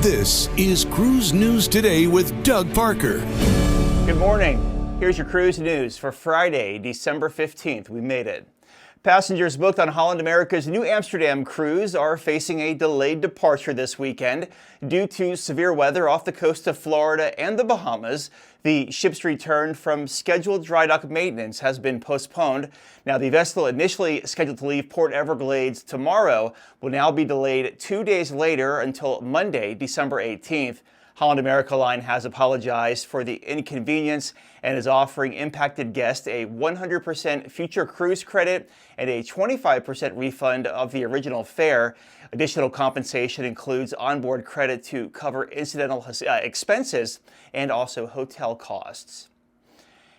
This is Cruise News Today with Doug Parker. Good morning. Here's your cruise news for Friday, December 15th. We made it. Passengers booked on Holland America's New Amsterdam cruise are facing a delayed departure this weekend due to severe weather off the coast of Florida and the Bahamas. The ship's return from scheduled dry dock maintenance has been postponed. Now, the vessel initially scheduled to leave Port Everglades tomorrow will now be delayed 2 days later until Monday, December 18th. Holland America Line has apologized for the inconvenience and is offering impacted guests a 100% future cruise credit and a 25% refund of the original fare. Additional compensation includes onboard credit to cover incidental expenses and also hotel costs.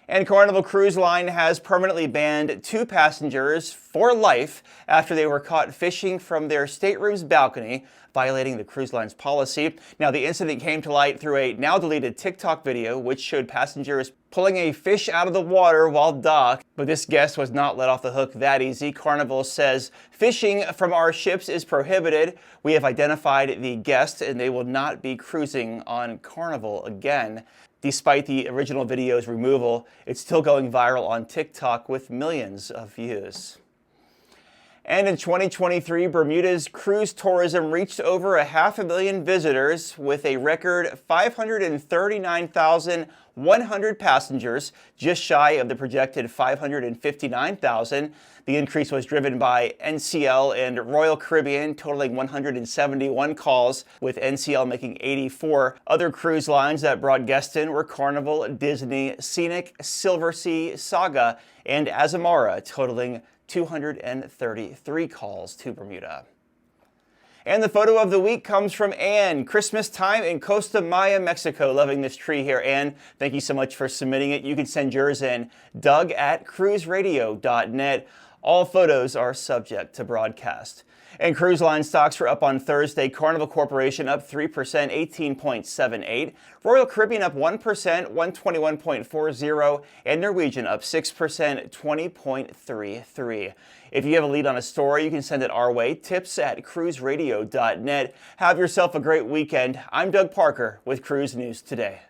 And Carnival Cruise Line has permanently banned 2 passengers for life after they were caught fishing from their stateroom's balcony, violating the cruise line's policy. Now, the incident came to light through a now-deleted TikTok video, which showed passengers pulling a fish out of the water while docked. But this guest was not let off the hook that easy. Carnival says, "Fishing from our ships is prohibited. We have identified the guest and they will not be cruising on Carnival again." Despite the original video's removal, it's still going viral on TikTok with millions of views. And in 2023, Bermuda's cruise tourism reached over 500,000 visitors with a record 539,100 passengers, just shy of the projected 559,000. The increase was driven by NCL and Royal Caribbean, totaling 171 calls, with NCL making 84. Other cruise lines that brought guests in were Carnival, Disney, Scenic, Silversea, Saga, and Azamara, totaling 233 calls to Bermuda. And the photo of the week comes from Anne. Christmas time in Costa Maya, Mexico. Loving this tree here, Anne. Thank you so much for submitting it. You can send yours in, doug@cruiseradio.net. All photos are subject to broadcast. And cruise line stocks were up on Thursday. Carnival Corporation up 3%, 18.78. Royal Caribbean up 1%, 121.40. And Norwegian up 6%, 20.33. If you have a lead on a story, you can send it our way. Tips@cruiseradio.net. Have yourself a great weekend. I'm Doug Parker with Cruise News Today.